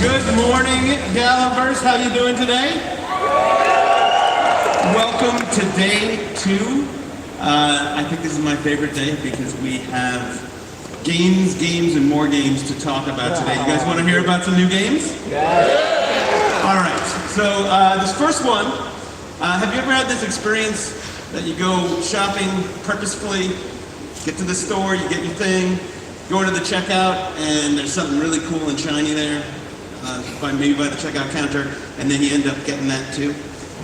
Good morning, Galaverse. How you doing today? Welcome to day 2. I think this is my favorite day because we have games, and more games to talk about today. You guys want to hear about some new games? Yes. All right. So this first one, have you ever had this experience that you go shopping purposefully, get to the store, you get your thing, go into the checkout, and there's something really cool and shiny there, maybe by the checkout counter, and then you end up getting that too.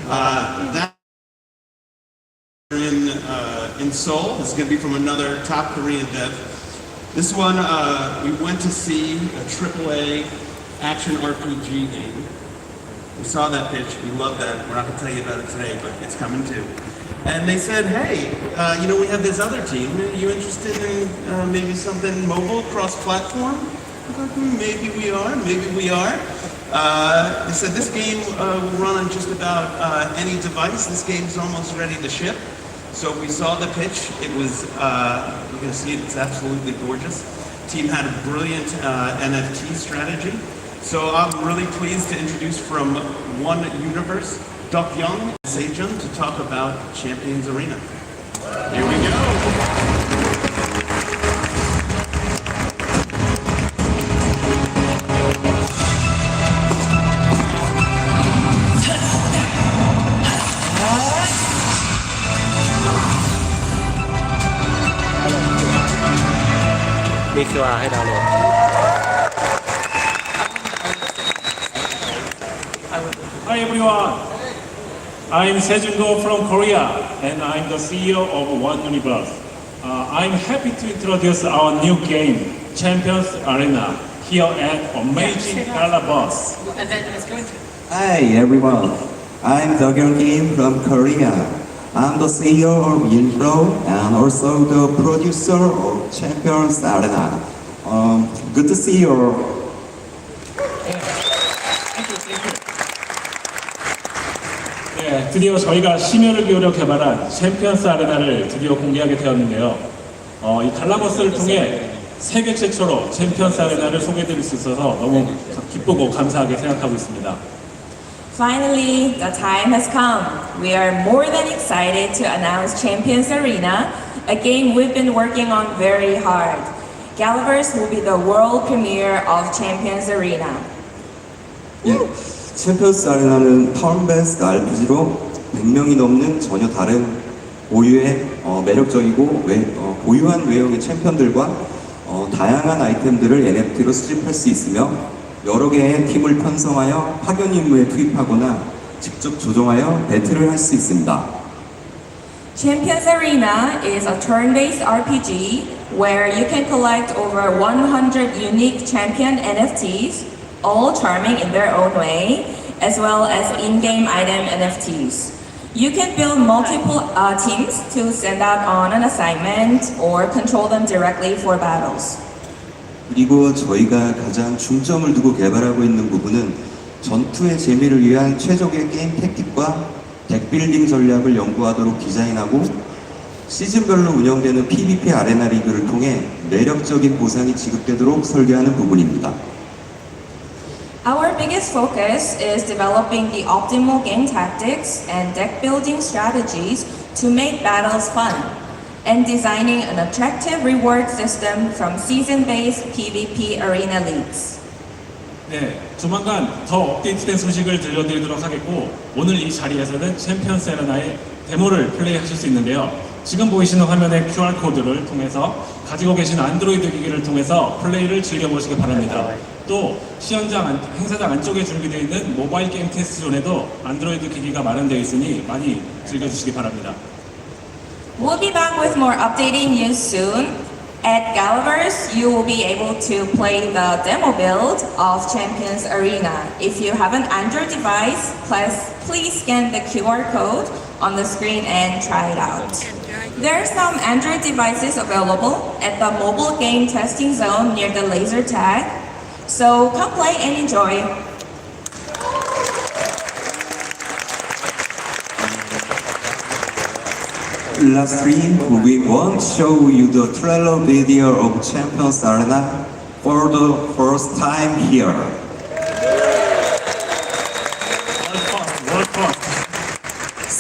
That in Seoul. This is going to be from another top Korean dev. This one, we went to see a AAA action RPG game. We saw that pitch, we love that. We're not going to tell you about it today, but it's coming too. And they said, hey, we have this other team. Are you interested in maybe something mobile, cross-platform? I thought, maybe we are, maybe we are. They said this game will run on just about any device. This game's almost ready to ship. So we saw the pitch. It was, you're going to see it, it's absolutely gorgeous. The team had a brilliant NFT strategy. So I'm really pleased to introduce from One Universe, Duck Young and Sejun to talk about Champions Arena. Here we go. Hi everyone, I'm Sejun from Korea and I'm the CEO of One Universe. I'm happy to introduce our new game, Champions Arena, here at amazing Galaverse. Hi everyone, I'm Dogyong Kim from Korea. I'm the CEO of Infro and also the producer of Champions Arena. Good to see you. 네, 드디어 저희가 심혈을 기울여 개발한 챔피언스 아레나를 드디어 공개하게 되었는데요. 이 갈라버스를 통해 세계 최초로 챔피언스 아레나를 소개해드릴 수 있어서 너무 기쁘고 감사하게 생각하고 있습니다. Finally, the time has come. We are more than excited to announce Champions Arena, a game we've been working on very hard. Galaverse will be the world premiere of Champions Arena. 예, 챔피언스 아레나는 턴베이스드 RPG로 100명이 넘는 전혀 다른 고유의 매력적이고 고유한 외형의 챔피언들과 다양한 아이템들을 NFT로 수집할 수 있으며 여러 개의 팀을 편성하여 파견 임무에 투입하거나 직접 조정하여 배틀을 할 수 있습니다. Champions Arena is a turn-based RPG where you can collect over 100 unique champion NFTs, all charming in their own way, as well as in-game item NFTs. You can build multiple teams to send out on an assignment or control them directly for battles. 그리고 저희가 가장 중점을 두고 개발하고 있는 부분은 전투의 재미를 위한 최적의 게임 택틱과 덱빌딩 전략을 연구하도록 디자인하고 시즌별로 운영되는 PVP 아레나 리그를 통해 매력적인 보상이 지급되도록 설계하는 부분입니다. Our biggest focus is developing the optimal game tactics and deck building strategies to make battles fun, and designing an attractive reward system from season-based PvP arena leagues. 네, 조만간 더 업데이트된 소식을 들려드리도록 하겠고 오늘 이 자리에서는 챔피언스 아레나의 데모를 플레이하실 수 있는데요. 지금 보이시는 화면의 QR코드를 통해서 가지고 계신 안드로이드 기기를 통해서 플레이를 즐겨보시기 바랍니다. 또 행사장 안쪽에 준비되어 있는 모바일 게임 테스트존에도 안드로이드 기기가 마련되어 있으니 많이 즐겨주시기 바랍니다. We'll be back with more updating news soon. At Galaverse, you will be able to play the demo build of Champions Arena. If you have an Android device, please scan the QR code on the screen and try it out. There are some Android devices available at the mobile game testing zone near the laser tag. So come play and enjoy. Lastly, we want to show you the trailer video of Champions Arena for the first time here.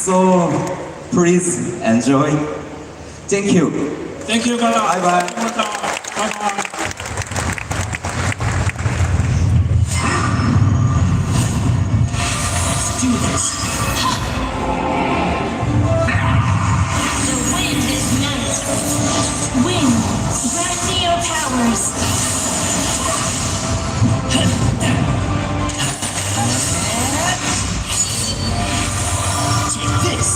So please enjoy. Thank you. Thank you, Gala. Bye bye. Bye-bye. Do this. The wind is night. Wind, grant me your powers. Take this.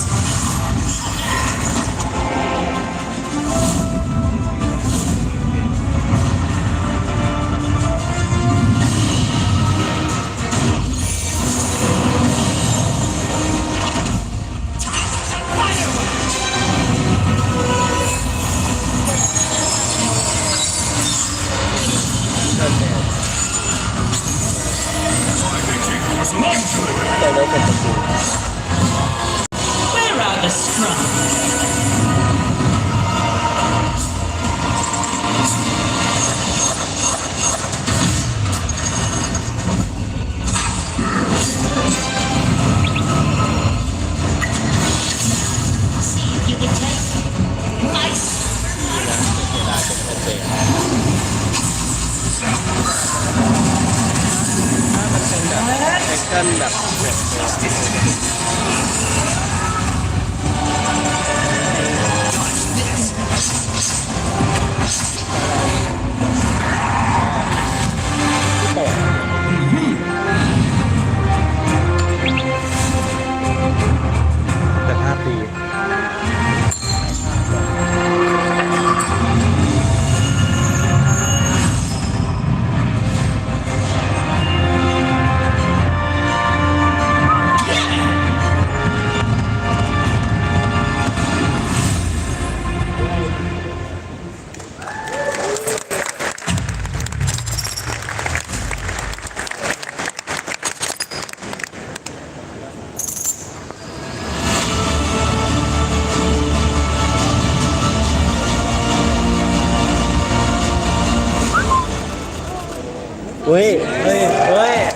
Where are the scrum? See if you can take nice. Wait, wait, wait.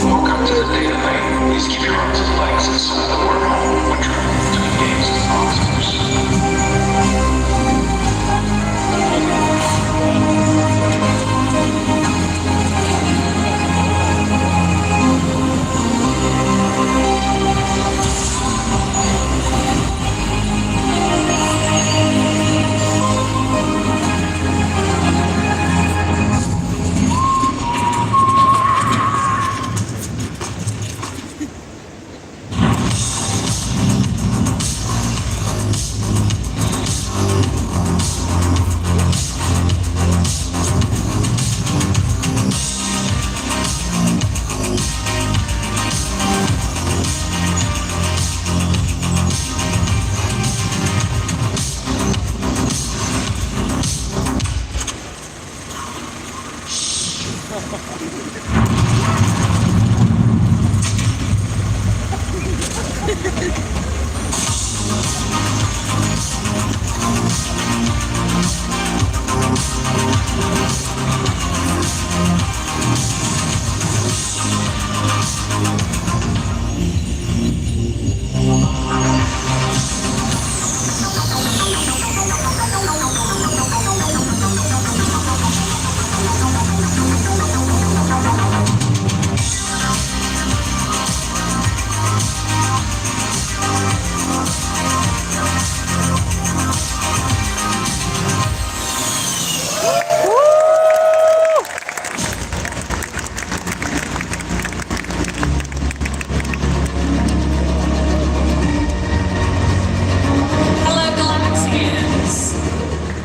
Welcome to the data lane. Please keep your arms and legs inside the wormhole when traveling to engage the monsters. Hello, Galaxians!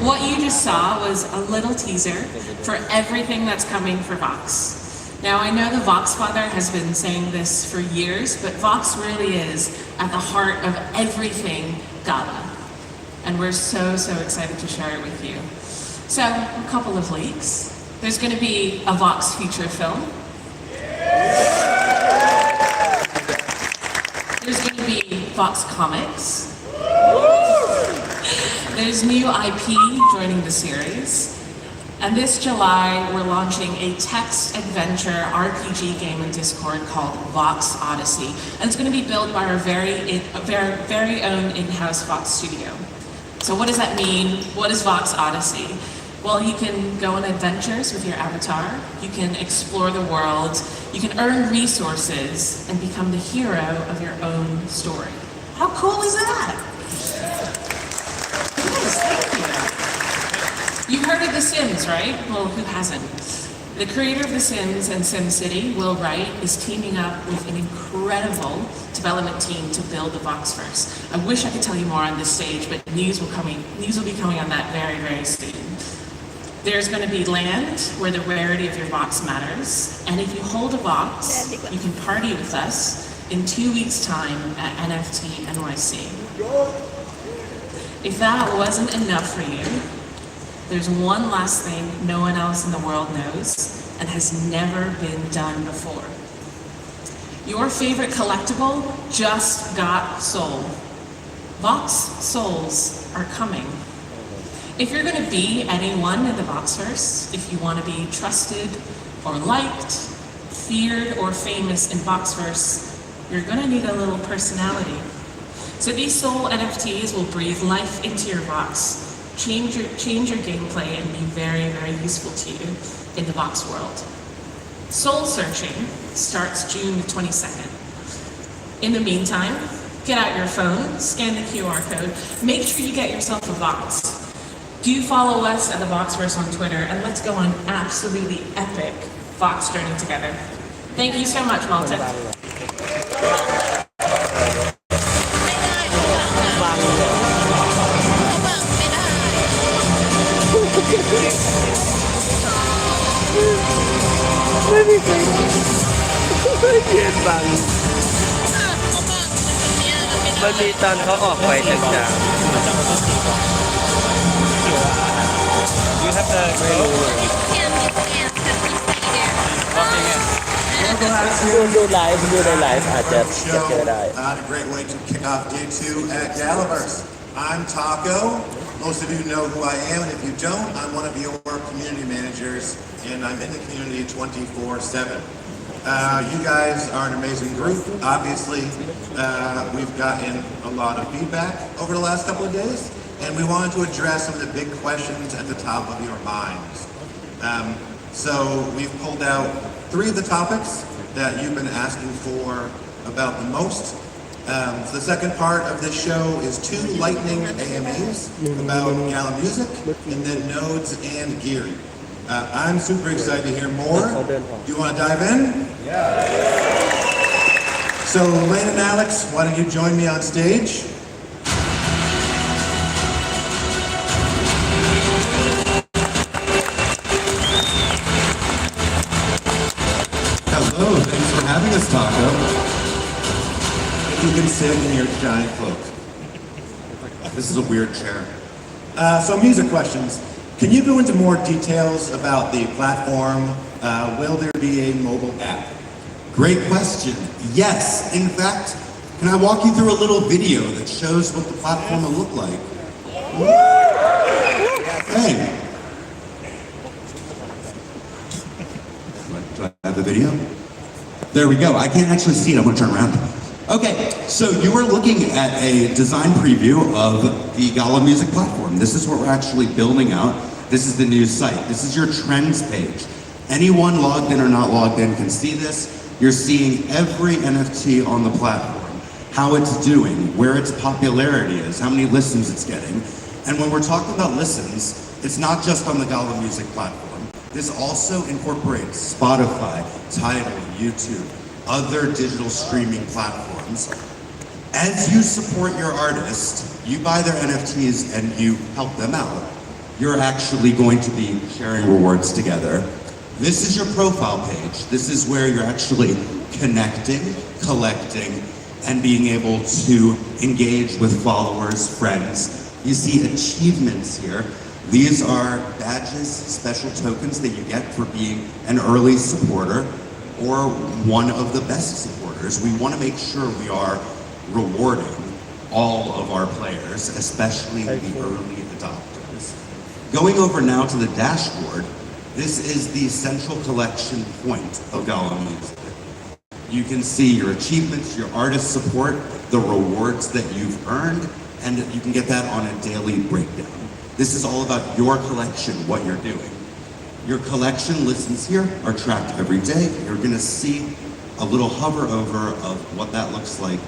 What you just saw was a little teaser for everything that's coming for Vox. Now, I know the Vox Father has been saying this for years, but Vox really is at the heart of everything Gala. And we're so excited to share it with you. So, a couple of leaks. There's going to be a Vox feature film. There's going to be Vox comics. There's new IP joining the series. And this July, we're launching a text adventure RPG game in Discord called Vox Odyssey. And it's going to be built by our very own in-house Vox studio. So what does that mean? What is Vox Odyssey? Well, you can go on adventures with your avatar, you can explore the world, you can earn resources, and become the hero of your own story. How cool is that? Yes, thank you. You've heard of The Sims, right? Well, who hasn't? The creator of The Sims and SimCity, Will Wright, is teaming up with an incredible development team to build the Voxverse. I wish I could tell you more on this stage, but news will be coming on that very, very soon. There's going to be land where the rarity of your Vox matters, and if you hold a Vox, you can party with us in 2 weeks' time at NFT NYC. If that wasn't enough for you, there's one last thing no one else in the world knows and has never been done before. Your favorite collectible just got sold. Vox Souls are coming. If you're going to be anyone in the Voxverse, if you want to be trusted or liked, feared or famous in Voxverse, you're going to need a little personality. So these soul NFTs will breathe life into your Vox, change your gameplay, and be very, very useful to you in the Vox world. Soul searching starts June the 22nd. In the meantime, get out your phone, scan the QR code, make sure you get yourself a Vox. Do follow us at the Voxverse on Twitter, and let's go on an absolutely epic Vox journey together. Thank you so much, Malta.มันมีตอนเขาออกไปจากจาก You have to ไม่รู้เลย ดูไลฟ์ในไลฟ์อาจจะเจอได้ A great way to kick off day 2 at Galaverse. I'm Taco. Most of you know who I am, and if you don't, I'm one of your community managers, and I'm in the community 24/7. You guys are an amazing group. Obviously, we've gotten a lot of feedback over the last couple of days, and we wanted to address some of the big questions at the top of your minds. So we've pulled out 3 of the topics that you've been asking for about the most. The second part of this show is 2 lightning AMAs about Gala music, and then nodes and gear. I'm super excited to hear more. Do you want to dive in? Yeah. So Lane and Alex, why don't you join me on stage? Hello, thanks for having us, Taco. You can sit in your giant cloak. This is a weird chair. So music questions. Can you go into more details about the platform? Will there be a mobile app? Great question. Yes, in fact, can I walk you through a little video that shows what the platform will look like? Hey. Do I have the video? There we go. I can't actually see it. I'm going to turn around. Okay, so you are looking at a design preview of the Gala Music platform. This is what we're actually building out. This is the new site. This is your trends page. Anyone logged in or not logged in can see this. You're seeing every NFT on the platform, how it's doing, where its popularity is, how many listens it's getting. And when we're talking about listens, it's not just on the Gala Music platform. This also incorporates Spotify, Tidal, YouTube, other digital streaming platforms. As you support your artist, you buy their NFTs and you help them out, you're actually going to be sharing rewards together. This is your profile page. This is where you're actually connecting, collecting, and being able to engage with followers, friends. You see achievements here. These are badges, special tokens that you get for being an early supporter or one of the best supporters. We want to make sure we are rewarding all of our players, especially the early adopters. Going over now to the dashboard, this is the central collection point of Gala Music. You can see your achievements, your artist support, the rewards that you've earned, and you can get that on a daily breakdown. This is all about your collection, what you're doing. Your collection listens here are tracked every day. You're gonna see a little hover over of what that looks like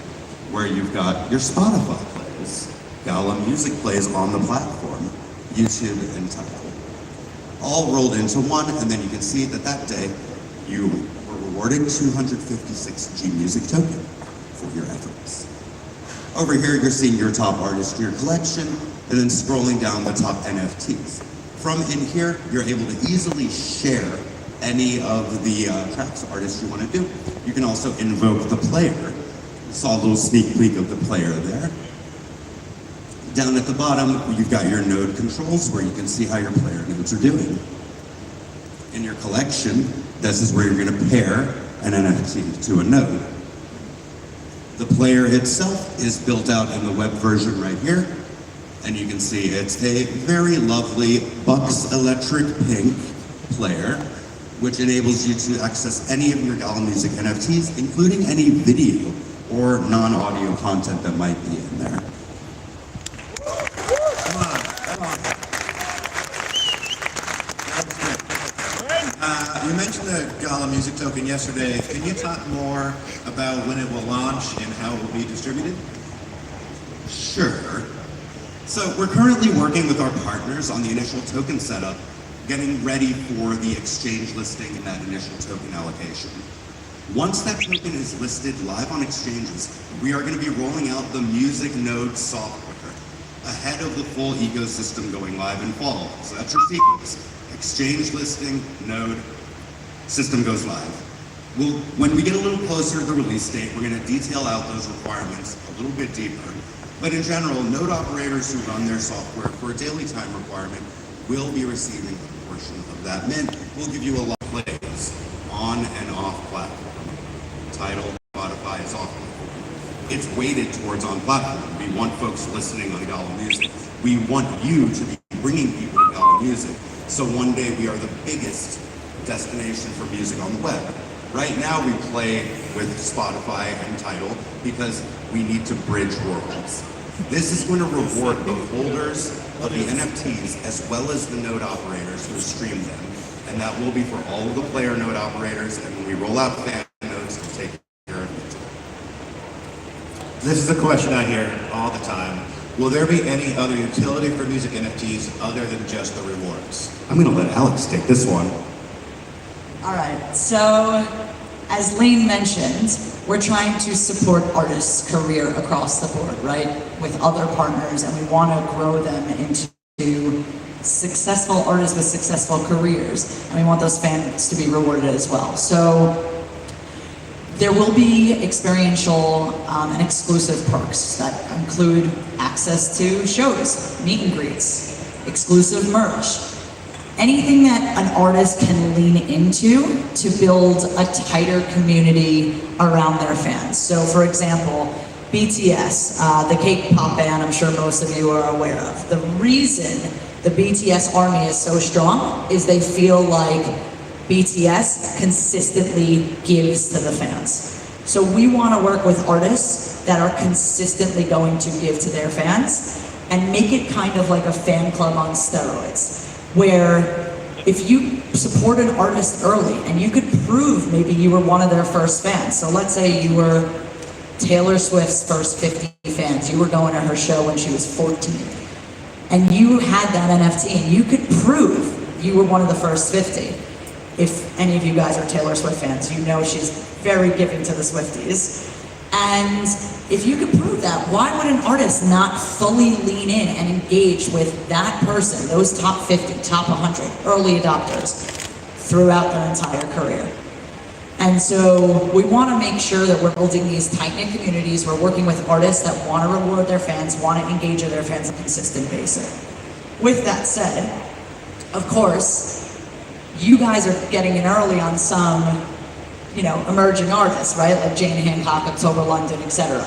where you've got your Spotify plays, Gala Music plays on the platform, YouTube and Tidal. All rolled into one, and then you can see that that day you were rewarded 256 G Music token for your efforts. Over here, you're seeing your top artist, your collection, and then scrolling down the top NFTs. From in here, you're able to easily share any of the tracks artists you want to do. You can also invoke the player. You saw a little sneak peek of the player there. Down at the bottom, you've got your node controls where you can see how your player nodes are doing. In your collection, this is where you're going to pair an NFT to a node. The player itself is built out in the web version right here. And you can see it's a very lovely Bucks Electric Pink player, which enables you to access any of your Gala Music NFTs, including any video or non-audio content that might be in there. Come on, come on. You mentioned the Gala Music token yesterday. Can you talk more about when it will launch and how it will be distributed? Sure. So we're currently working with our partners on the initial token setup, getting ready for the exchange listing and that initial token allocation. Once that token is listed live on exchanges, we are going to be rolling out the music node software ahead of the full ecosystem going live in fall. So that's your sequence. Exchange listing, node, system goes live. When we get a little closer to the release date, we're going to detail out those requirements a little bit deeper. But in general, node operators who run their software for a daily time requirement will be receiving a portion of that mint. We'll give you a lot of plays on and off platform. Tidal, Spotify is off platform. It's weighted towards on platform. We want folks listening on Gala Music. We want you to be bringing people to Gala Music. So one day we are the biggest destination for music on the web. Right now we play with Spotify and Tidal because we need to bridge worlds. This is going to reward the holders of the NFTs as well as the node operators who stream them. And that will be for all of the player node operators, and when we roll out fan nodes to take care of it. This is a question I hear all the time. Will there be any other utility for music NFTs other than just the rewards? I'm going to let Alex take this one. All right, so as Lane mentioned, we're trying to support artists' career across the board, right? With other partners, and we want to grow them into successful artists with successful careers, and we want those fans to be rewarded as well. So there will be experiential and exclusive perks that include access to shows, meet and greets, exclusive merch, anything that an artist can lean into to build a tighter community around their fans. So for example, BTS, the K-pop band I'm sure most of you are aware of. The reason the BTS army is so strong is they feel like BTS consistently gives to the fans. So we want to work with artists that are consistently going to give to their fans and make it kind of like a fan club on steroids, where if you support an artist early and you could prove maybe you were one of their first fans. So let's say you were Taylor Swift's first 50 fans. You were going to her show when she was 14. And you had that NFT and you could prove you were one of the first 50. If any of you guys are Taylor Swift fans, you know she's very giving to the Swifties. And if you could prove that, why would an artist not fully lean in and engage with that person, those top 50, top 100 early adopters throughout their entire career? And so we want to make sure that we're building these tight-knit communities. We're working with artists that want to reward their fans, want to engage with their fans on a consistent basis. With that said, of course, you guys are getting in early on some, emerging artists, right? Like Jane Hancock, October London, etc.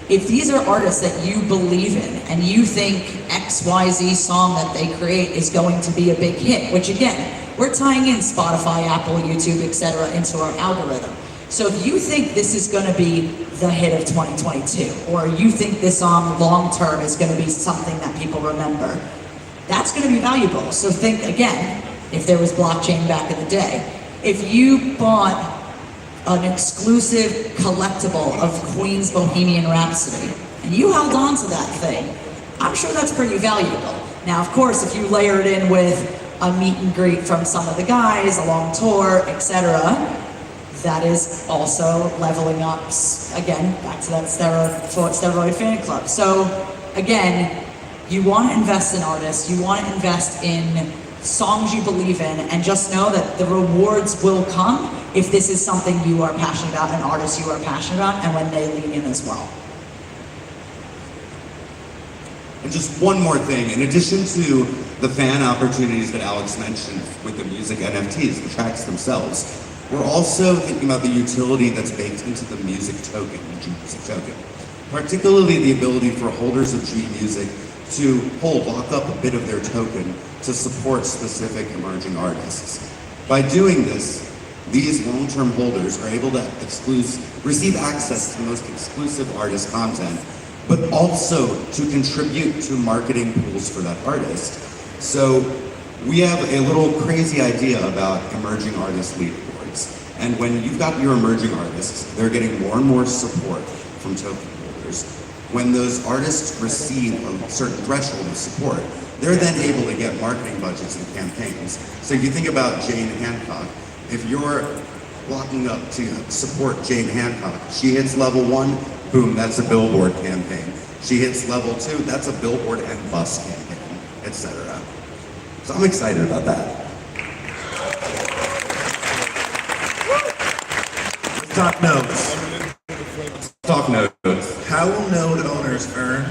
If these are artists that you believe in and you think XYZ song that they create is going to be a big hit, which again, we're tying in Spotify, Apple, YouTube, etc. into our algorithm. So if you think this is going to be the hit of 2022, or you think this song long term is going to be something that people remember, that's going to be valuable. So think again, if there was blockchain back in the day, if you bought an exclusive collectible of Queen's Bohemian Rhapsody, and you held on to that thing, I'm sure that's pretty valuable. Now, of course, if you layer it in with a meet and greet from some of the guys, a long tour, etc., that is also leveling up, again, back to that steroid fan club. So, again, you want to invest in artists, you want to invest in songs you believe in, and just know that the rewards will come if this is something you are passionate about, an artist you are passionate about, and when they lean in as well. And just one more thing, in addition to the fan opportunities that Alex mentioned with the music NFTs, the tracks themselves, we're also thinking about the utility that's baked into the music token, the G Music token. Particularly the ability for holders of G Music to lock up a bit of their token to support specific emerging artists. By doing this, these long-term holders are able to receive access to the most exclusive artist content, but also to contribute to marketing pools for that artist. So we have a little crazy idea about emerging artist leaderboards. And when you've got your emerging artists, they're getting more and more support from token holders. When those artists receive a certain threshold of support, they're then able to get marketing budgets and campaigns. So if you think about Jane Hancock, if you're locking up to support Jane Hancock, she hits level 1, boom, that's a billboard campaign. She hits level 2, that's a billboard and bus campaign, etc. So I'm excited about that. Talk notes. Talk notes. How will node owners earn?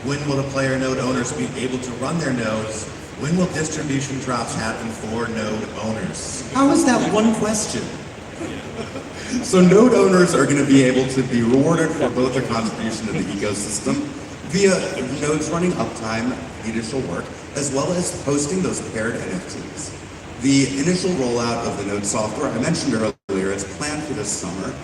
When will the player node owners be able to run their nodes? When will distribution drops happen for node owners? How is that one question? So node owners are going to be able to be rewarded for both their contribution to the ecosystem via nodes running uptime, the initial work, as well as posting those paired NFTs. The initial rollout of the node software, I mentioned earlier, it's planned for this summer.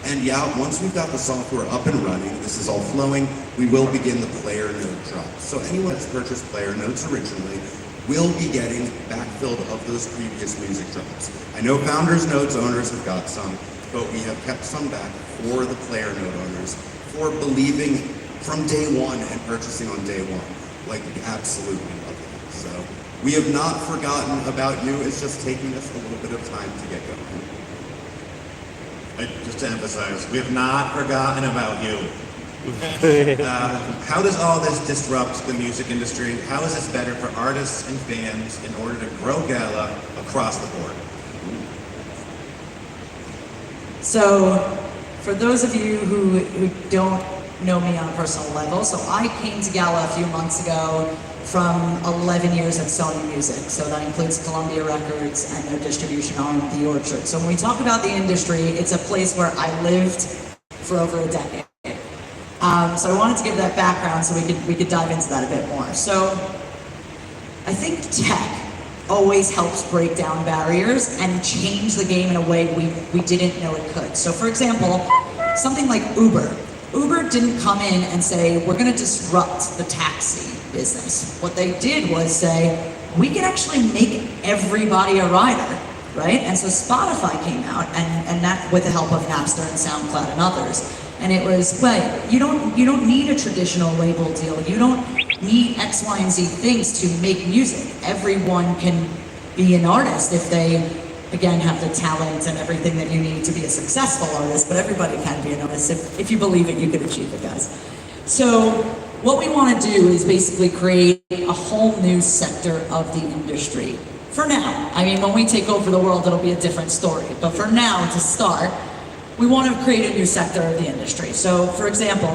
And yeah, once we've got the software up and running, this is all flowing, we will begin the player node drop. So anyone that's purchased player nodes originally will be getting backfilled of those previous music drops. I know founders nodes owners have got some, but we have kept some back for the player node owners for believing from day one and purchasing on day one. Like, we absolutely love it. So we have not forgotten about you. It's just taking us a little bit of time to get going. Just to emphasize, we have not forgotten about you. How does all this disrupt the music industry? How is this better for artists and fans in order to grow Gala across the board? So, for those of you who don't know me on a personal level, so I came to Gala a few months ago from 11 years at Sony Music. So that includes Columbia Records and their distribution on The Orchard. So when we talk about the industry, it's a place where I lived for over a decade. So I wanted to give that background so we could dive into that a bit more. So I think tech always helps break down barriers and change the game in a way we didn't know it could. So for example, something like Uber. Uber didn't come in and say, we're going to disrupt the taxi business. What they did was say, we can actually make everybody a rider, right? And so Spotify came out, and that with the help of Napster and SoundCloud and others. And it was, well, you don't need a traditional label deal. You don't need X, Y, and Z things to make music. Everyone can be an artist if they, again, have the talent and everything that you need to be a successful artist, but everybody can be an artist. If you believe it, you can achieve it, guys. So what we want to do is basically create a whole new sector of the industry. For now, I mean, when we take over the world, it'll be a different story. But for now, to start, we want to create a new sector of the industry. So, for example,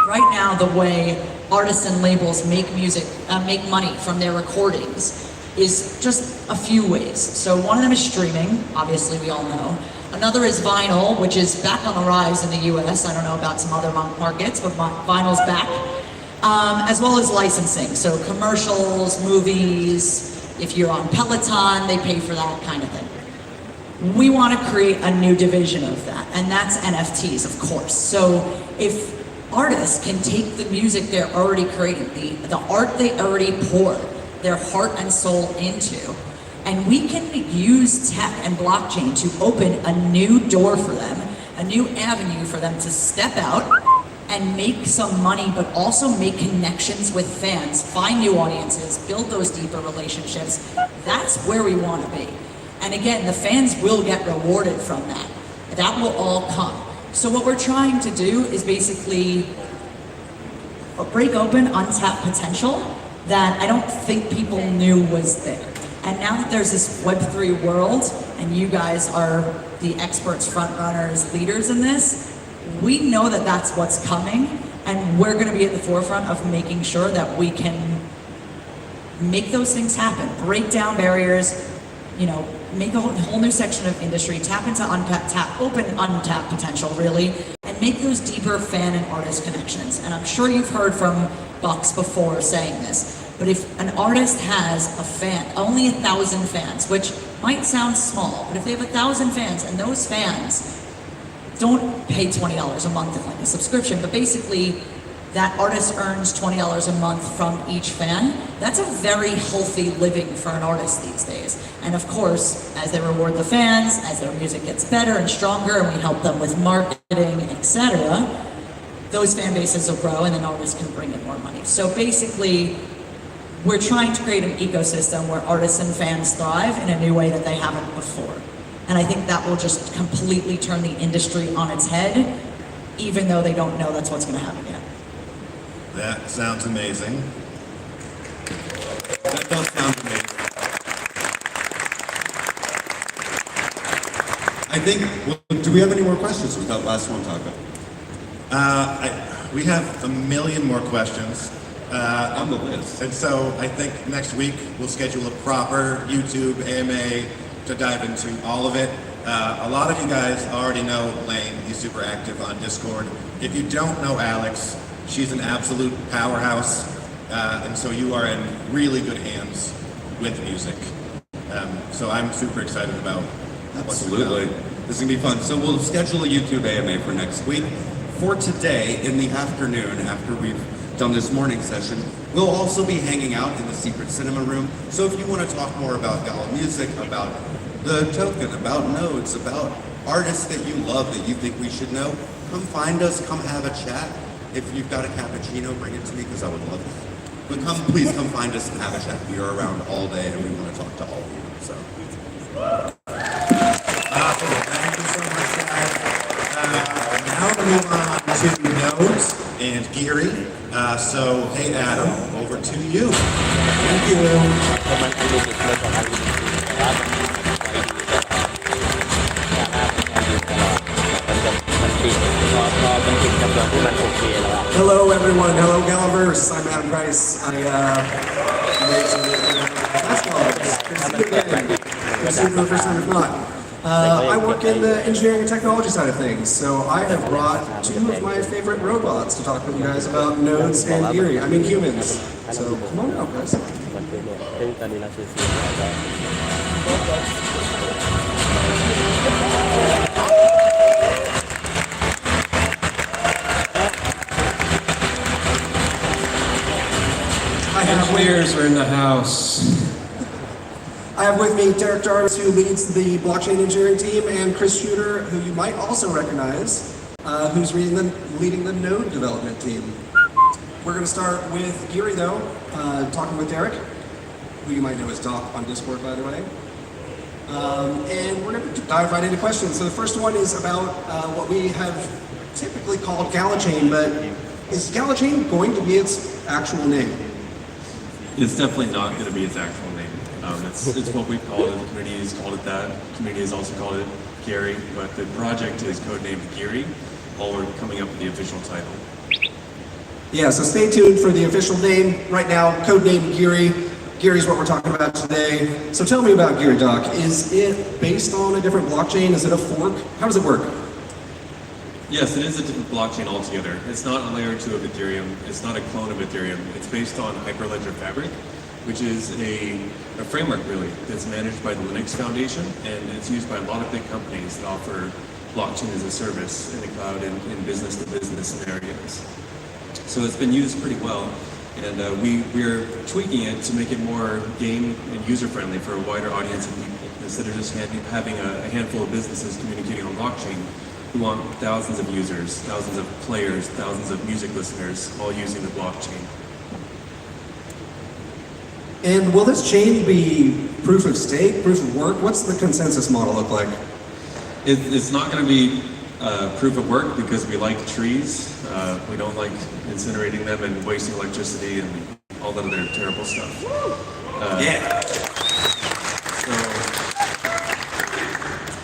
right now, the way artists and labels make music, make money from their recordings is just a few ways. So one of them is streaming, obviously we all know. Another is vinyl, which is back on the rise in the US. I don't know about some other markets, but vinyl's back. As well as licensing, so commercials, movies, if you're on Peloton, they pay for that kind of thing. We want to create a new division of that, and that's NFTs, of course. So if artists can take the music they're already creating, the art they already poured their heart and soul into, and we can use tech and blockchain to open a new door for them, a new avenue for them to step out and make some money, but also make connections with fans, find new audiences, build those deeper relationships. That's where we want to be. And again, the fans will get rewarded from that. That will all come. So what we're trying to do is basically break open untapped potential that I don't think people knew was there. And now that there's this Web3 world, and you guys are the experts, front runners, leaders in this, we know that that's what's coming, and we're going to be at the forefront of making sure that we can make those things happen, break down barriers, make a whole new section of industry, tap into open untapped potential, really, and make those deeper fan and artist connections. And I'm sure you've heard from Bucks before saying this, but if an artist has a fan, only 1,000 fans, which might sound small, but if they have 1,000 fans and those fans don't pay $20 a month in like a subscription, but basically that artist earns $20 a month from each fan, that's a very healthy living for an artist these days. And of course, as they reward the fans, as their music gets better and stronger, and we help them with marketing, etc., those fan bases will grow and then artists can bring in more money. So basically, we're trying to create an ecosystem where artists and fans thrive in a new way that they haven't before. And I think that will just completely turn the industry on its head, even though they don't know that's what's going to happen yet. That sounds amazing. That does sound amazing. I think, do we have any more questions with that last one, Taco? We have a million more questions. On the list. And so I think next week we'll schedule a proper YouTube AMA to dive into all of it. A lot of you guys already know Lane. He's super active on Discord. If you don't know Alex, she's an absolute powerhouse. And so you are in really good hands with music. So I'm super excited about what's to come. Absolutely. This is going to be fun. So we'll schedule a YouTube AMA for next week. For today, in the afternoon, after we've done this morning session, we'll also be hanging out in the secret cinema room. So if you want to talk more about Gala music, about the token, about nodes, about artists that you love that you think we should know, come find us, come have a chat. If you've got a cappuccino, bring it to me because I would love it. But please come find us and have a chat. We are around all day and we want to talk to all of you. So. Awesome. Thank you so much, guys. Now we'll move on to Nodes and Geary. So, hey Adam, over to you. Thank you. Hello everyone, hello Galaverse. I'm Adam Price. I make some basketball. Good to see you for the first time if not. I work in the engineering and technology side of things, so I have brought two of my favorite robots to talk with you guys about nodes and Geary. I mean humans. So come on out, guys. Engineers are in the house. I have with me Derek Jarvis, who leads the blockchain engineering team, and Chris Shooter, who you might also recognize, who's leading the node development team. We're going to start with Geary, though, talking with Derek, who you might know as Doc on Discord, by the way. And we're going to dive right into questions. So the first one is about what we have typically called Galachain, but is Galachain going to be its actual name? It's definitely not going to be its actual name. It's what we've called it. The community has called it that. The community has also called it Geary, but the project is codenamed Geary, while we're coming up with the official title. Yeah, so stay tuned for the official name. Right now, codenamed Geary. Gary's what we're talking about today. So tell me about Geary Doc. Is it based on a different blockchain? Is it a fork? How does it work? Yes, it is a different blockchain altogether. It's not a layer 2 of Ethereum. It's not a clone of Ethereum. It's based on Hyperledger Fabric, which is a framework really that's managed by the Linux Foundation, and it's used by a lot of big companies that offer blockchain as a service in the cloud and in business-to-business scenarios. So it's been used pretty well, and we're tweaking it to make it more game and user-friendly for a wider audience of people. Instead of just having a handful of businesses communicating on blockchain, we want thousands of users, thousands of players, thousands of music listeners all using the blockchain. And will this chain be proof of stake, proof of work? What's the consensus model look like? It's not going to be proof of work because we like trees. We don't like incinerating them and wasting electricity and all that other terrible stuff. Yeah.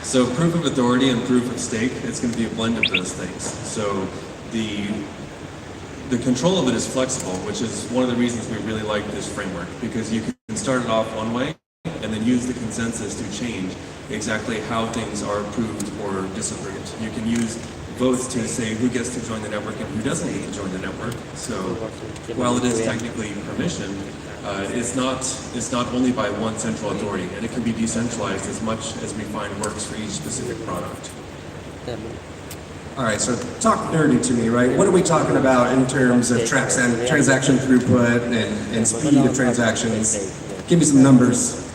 So proof of authority and proof of stake, it's going to be a blend of those things. So the control of it is flexible, which is one of the reasons we really like this framework, because you can start it off one way and then use the consensus to change exactly how things are approved or disapproved. You can use votes to say who gets to join the network and who doesn't get to join the network. So while it is technically permission, it's not only by one central authority, and it can be decentralized as much as we find works for each specific product. All right, so talk nerdy to me, right? What are we talking about in terms of transaction throughput and speed of transactions? Give me some numbers.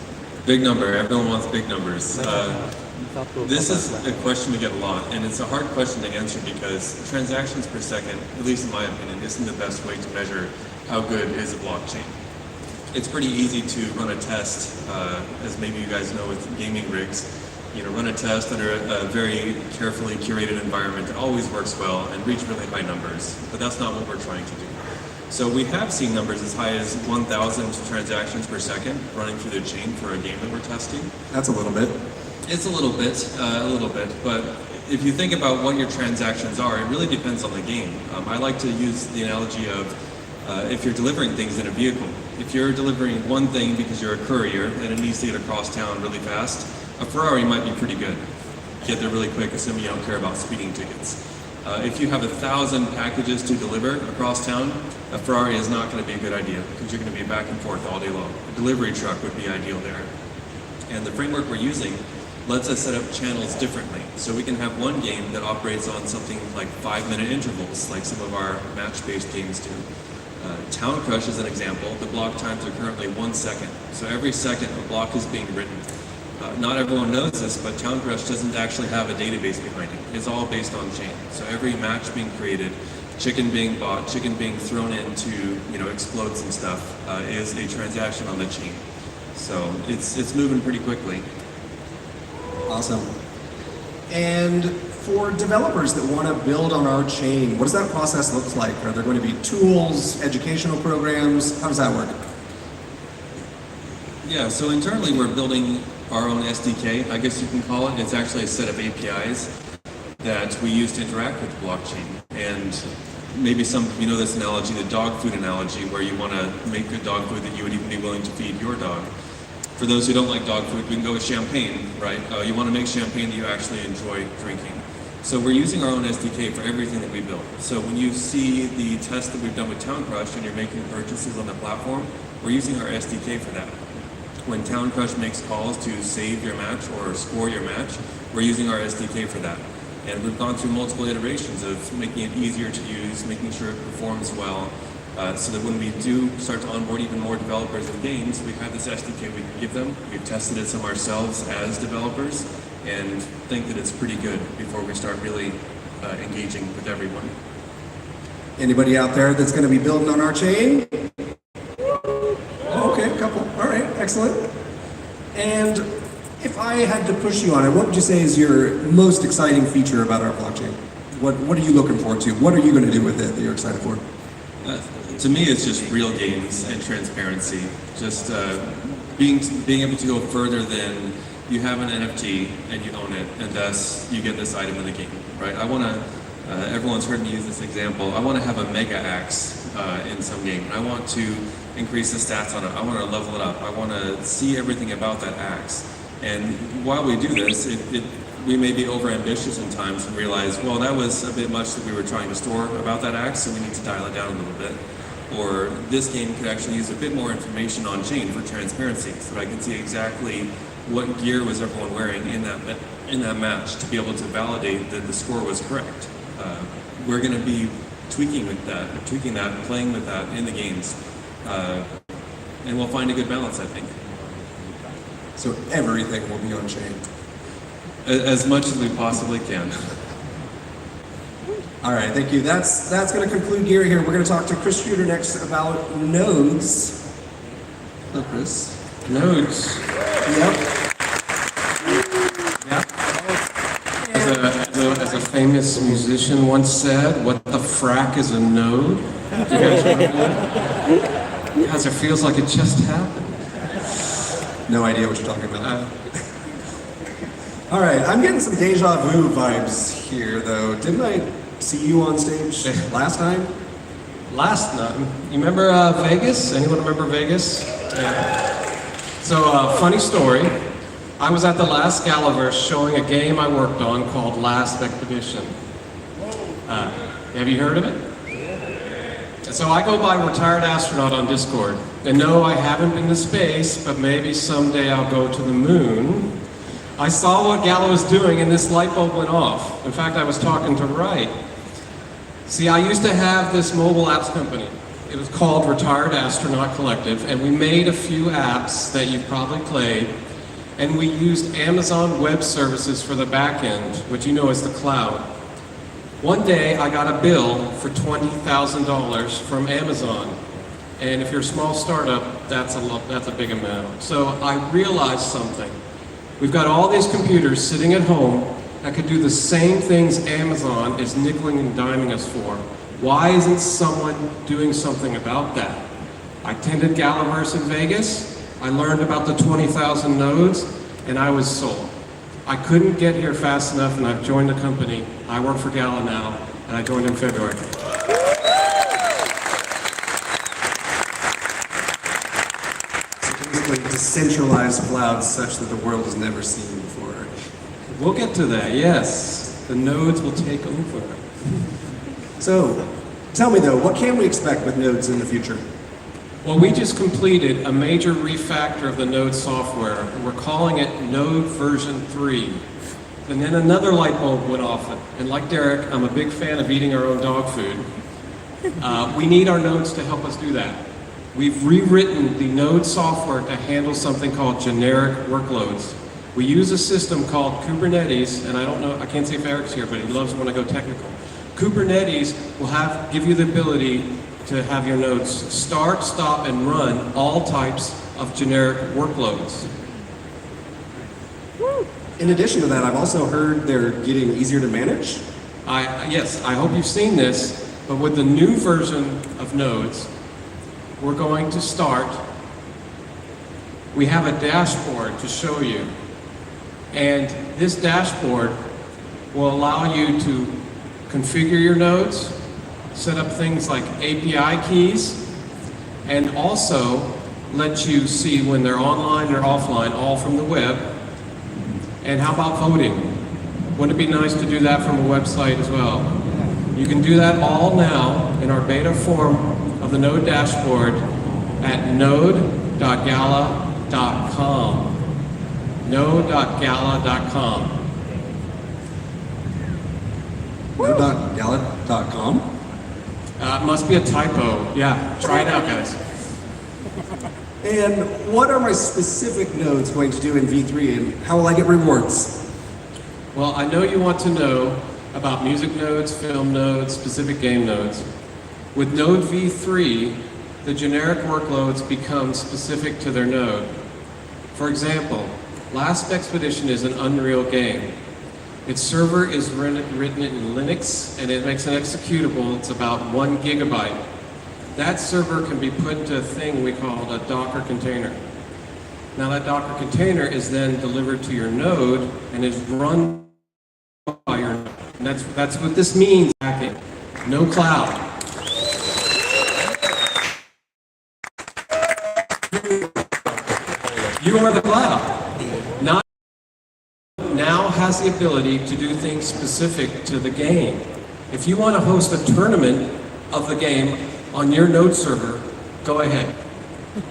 Big number. Everyone wants big numbers. This is a question we get a lot, and it's a hard question to answer because transactions per second, at least in my opinion, isn't the best way to measure how good is a blockchain. It's pretty easy to run a test, as maybe you guys know with gaming rigs. Run a test under a very carefully curated environment that always works well and reach really high numbers, but that's not what we're trying to do. So we have seen numbers as high as 1,000 transactions per second running through the chain for a game that we're testing. That's a little bit. It's a little bit, but if you think about what your transactions are, it really depends on the game. I like to use the analogy of if you're delivering things in a vehicle. If you're delivering one thing because you're a courier and it needs to get across town really fast, a Ferrari might be pretty good. Get there really quick, assuming you don't care about speeding tickets. If you have 1,000 packages to deliver across town, a Ferrari is not going to be a good idea because you're going to be back and forth all day long. A delivery truck would be ideal there. And the framework we're using lets us set up channels differently. So we can have one game that operates on something like 5-minute intervals, like some of our match-based games do. Town Crush is an example. The block times are currently 1 second. So every second a block is being written. Not everyone knows this, but Town Crush doesn't actually have a database behind it. It's all based on chain. So every match being created, chicken being bought, chicken being thrown into, explodes and stuff, is a transaction on the chain. So it's moving pretty quickly. Awesome. And for developers that want to build on our chain, what does that process look like? Are there going to be tools, educational programs? How does that work? Yeah, so internally we're building our own SDK, I guess you can call it. It's actually a set of APIs that we use to interact with the blockchain. And maybe some of you know this analogy, the dog food analogy, where you want to make good dog food that you would even be willing to feed your dog. For those who don't like dog food, we can go with champagne, right? You want to make champagne that you actually enjoy drinking. So we're using our own SDK for everything that we build. So when you see the test that we've done with Town Crush and you're making purchases on the platform, we're using our SDK for that. When Town Crush makes calls to save your match or score your match, we're using our SDK for that. And we've gone through multiple iterations of making it easier to use, making sure it performs well, so that when we do start to onboard even more developers of games, we have this SDK we can give them. We've tested it some ourselves as developers and think that it's pretty good before we start really engaging with everyone. Anybody out there that's going to be building on our chain? Okay, a couple. All right, excellent. And if I had to push you on it, what would you say is your most exciting feature about our blockchain? What are you looking forward to? What are you going to do with it that you're excited for? To me, it's just real games and transparency. Just being able to go further than you have an NFT and you own it, and thus you get this item in the game, right? I want to. Everyone's heard me use this example. I want to have a mega axe in some game. I want to increase the stats on it. I want to level it up. I want to see everything about that axe. And while we do this, we may be overambitious in times and realize, well, that was a bit much that we were trying to store about that axe, so we need to dial it down a little bit. Or this game could actually use a bit more information on chain for transparency, so that I can see exactly what gear was everyone wearing in that match to be able to validate that the score was correct. We're going to be tweaking that, playing with that in the games, and we'll find a good balance, I think. So everything will be on chain. As much as we possibly can. All right, thank you. That's going to conclude Gear here. We're going to talk to Chris Shooter next about nodes. Hello, Chris. Nodes. Yep. As a famous musician once said, "What the frack is a node?" Do you guys remember that? Guys, it feels like it just happened. No idea what you're talking about. All right, I'm getting some deja vu vibes here, though. Didn't I see you on stage last time? Last night, you remember Vegas? Anyone remember Vegas? Yeah. So, funny story. I was at the last Galaverse showing a game I worked on called Last Expedition. Have you heard of it? So I go by Retired Astronaut on Discord. And no, I haven't been to space, but maybe someday I'll go to the moon. I saw what Gala was doing and this light bulb went off. In fact, I was talking to Wright. See, I used to have this mobile apps company. It was called Retired Astronaut Collective, and we made a few apps that you've probably played, and we used Amazon Web Services for the back end, which you know is the cloud. One day, I got a bill for $20,000 from Amazon, and if you're a small startup, that's a big amount. So I realized something. We've got all these computers sitting at home that could do the same things Amazon is nickeling and diming us for. Why isn't someone doing something about that? I attended Galaverse in Vegas, I learned about the 20,000 nodes, and I was sold. I couldn't get here fast enough, and I've joined the company. I work for Gala now, and I joined in February. So basically, decentralized clouds such that the world has never seen before. We'll get to that, yes. The nodes will take over. So, tell me though, what can we expect with nodes in the future? Well, we just completed a major refactor of the Node software. We're calling it Node version 3. And then another light bulb went off. And like Derek, I'm a big fan of eating our own dog food. We need our nodes to help us do that. We've rewritten the Node software to handle something called generic workloads. We use a system called Kubernetes, and I can't say if Eric's here, but he loves when I go technical. Kubernetes will give you the ability to have your nodes start, stop, and run all types of generic workloads. In addition to that, I've also heard they're getting easier to manage. Yes, I hope you've seen this, but with the new version of nodes, we're going to start. We have a dashboard to show you. And this dashboard will allow you to configure your nodes, set up things like API keys, and also let you see when they're online or offline, all from the web. And how about voting? Wouldn't it be nice to do that from a website as well? You can do that all now in our beta form of the Node dashboard at node.gala.com. Node.gala.com. Node.gala.com? It must be a typo. Yeah, try it out, guys. And what are my specific nodes going to do in V3, and how will I get rewards? Well, I know you want to know about music nodes, film nodes, specific game nodes. With Node v3, the generic workloads become specific to their node. For example, Last Expedition is an Unreal game. Its server is written in Linux, and it makes an executable. It's about 1 gigabyte. That server can be put into a thing we call a Docker container. Now that Docker container is then delivered to your node and is run by your node. And that's what this means, hacking. No cloud. You are the cloud. Now has the ability to do things specific to the game. If you want to host a tournament of the game on your node server, go ahead.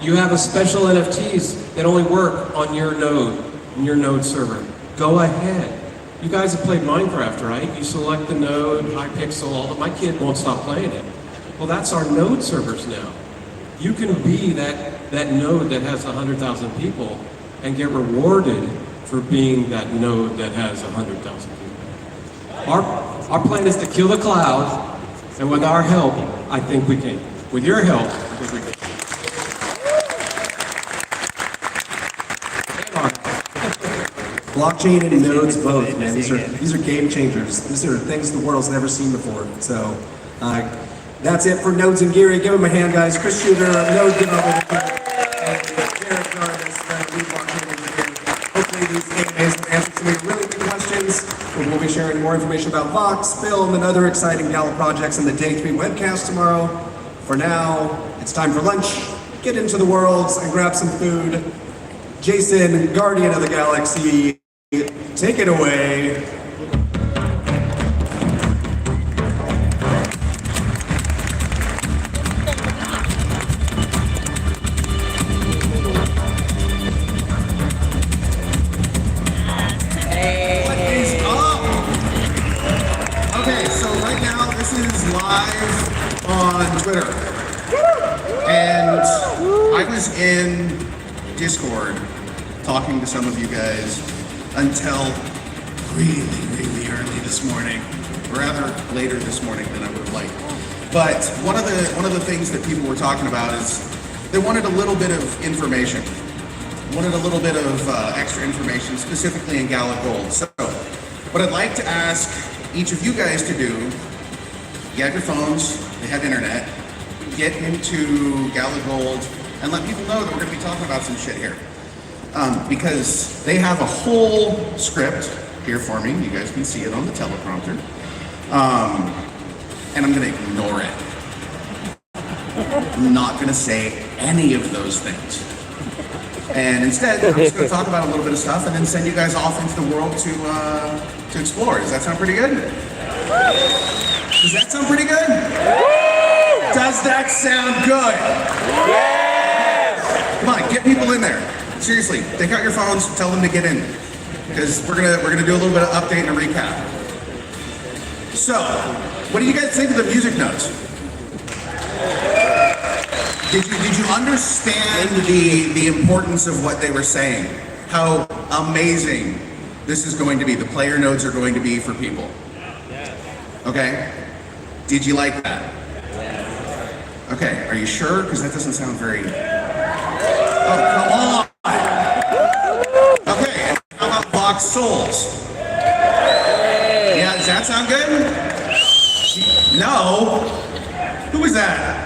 You have a special NFTs that only work on your node server. Go ahead. You guys have played Minecraft, right? You select the node, Hypixel, all that. My kid won't stop playing it. Well, that's our node servers now. You can be that node that has 100,000 people and get rewarded for being that node that has 100,000 people. Our plan is to kill the cloud, and with our help, I think we can. With your help, I think we can. Blockchain and nodes both, man. These are game changers. These are things the world's never seen before. So that's it for Nodes and Geary. Give them a hand, guys. Chris Shooter, Node Developer, and Derek Jarvis, lead blockchain engineer. Hopefully these AMAs will answer some of your really big questions. We'll be sharing more information about Vox, Film, and other exciting Gala projects in the Day 3 webcast tomorrow. For now, it's time for lunch. Get into the worlds and grab some food. Jason, Guardian of the Galaxy, take it away. What is up? Okay, so right now this is live on Twitter. And I was in Discord talking to some of you guys until really early this morning, or rather later this morning than I would have liked. But one of the things that people were talking about is they wanted a little bit of information, wanted a little bit of extra information, specifically in Gala Gold. So what I'd like to ask each of you guys to do, you have your phones, they have internet, get into Gala Gold and let people know that we're going to be talking about some shit here. Because they have a whole script here for me. You guys can see it on the teleprompter. And I'm going to ignore it. I'm not going to say any of those things. And instead, I'm just going to talk about a little bit of stuff and then send you guys off into the world to explore. Does that sound pretty good? Does that sound pretty good? Does that sound good? Come on, get people in there. Seriously, take out your phones, tell them to get in. Because we're gonna do a little bit of update and a recap. So, what do you guys think of the music notes? Did you understand the importance of what they were saying? How amazing this is going to be, the player nodes are going to be for people. Okay? Did you like that? Okay, are you sure? Because that doesn't sound very... Oh, come on! Okay, and how about Vox Souls? Yeah, does that sound good? No? Who was that?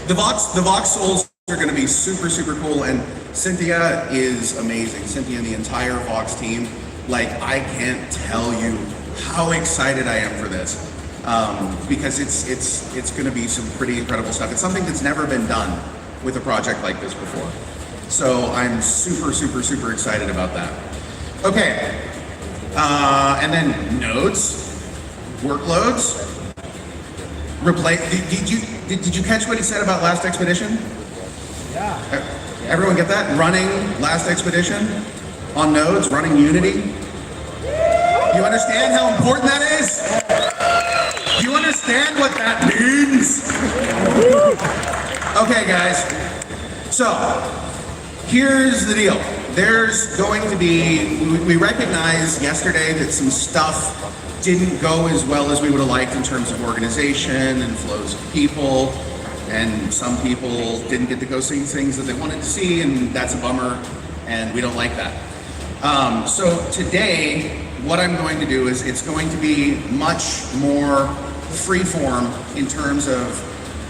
The Vox Souls are going to be super cool, and Cynthia is amazing. Cynthia and the entire Vox team, like, I can't tell you how excited I am for this. Because it's going to be some pretty incredible stuff. It's something that's never been done with a project like this before. So I'm super excited about that. Okay, and then nodes, workloads, did you catch what he said about Last Expedition? Yeah. Everyone get that? Running Last Expedition on nodes, running Unity. You understand how important that is? Do you understand what that means? Okay, guys. So, here's the deal. There's going to be, we recognized yesterday that some stuff didn't go as well as we would have liked in terms of organization and flows of people, and some people didn't get to go see things that they wanted to see, and that's a bummer, and we don't like that. So today, what I'm going to do is it's going to be much more freeform in terms of,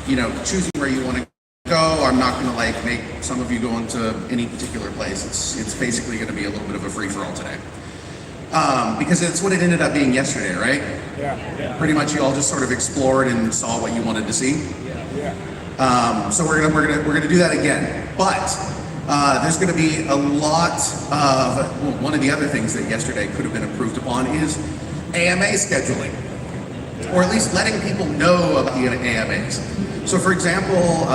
you know, choosing where you want to go. I'm not going to like make some of you go into any particular place. It's basically going to be a little bit of a free-for-all today. Because it's what it ended up being yesterday, right? Yeah. Pretty much you all just sort of explored and saw what you wanted to see. Yeah. So we're gonna do that again. But there's gonna be a lot of, well, one of the other things that yesterday could have been improved upon is AMA scheduling, or at least letting people know about the AMAs. So for example,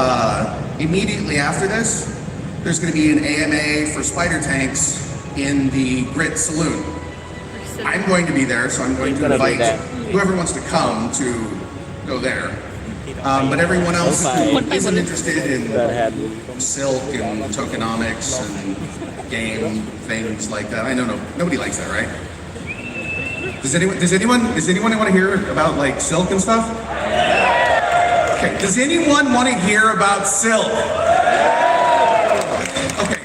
immediately after this, there's gonna be an AMA for spider tanks in the Grit Saloon. I'm going to be there, so I'm going to invite whoever wants to come to go there. But everyone else who isn't interested in Silk and tokenomics and game things like that, I know nobody likes that, right? Does anyone want to hear about like Silk and stuff? Okay, does anyone want to hear about Silk? Okay.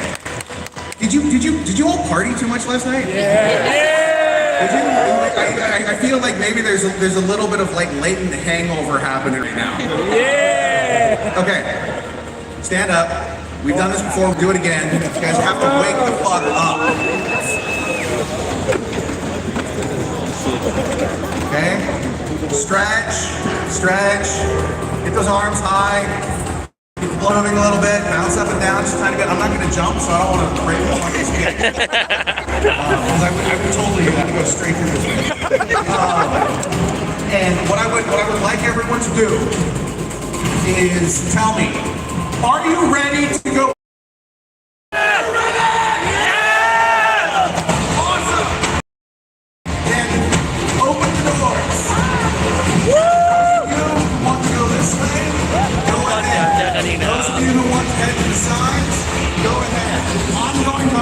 Did you all party too much last night? I feel like maybe there's a little bit of like latent hangover happening right now. Yeah. Okay. Stand up. We've done this before. We'll do it again. You guys have to wake the fuck up. Okay. Stretch. Get those arms high. Keep floating a little bit. Bounce up and down. Just trying to get. I'm not going to jump, so I don't want to break the fucking skin. Because I would totally have to go straight through this thing. And what I would like everyone to do is tell me, are you ready to go? Awesome! Then open the doors. Those of you who want to go this way, go ahead. Those of you who want to head to the sides, go ahead. I'm going to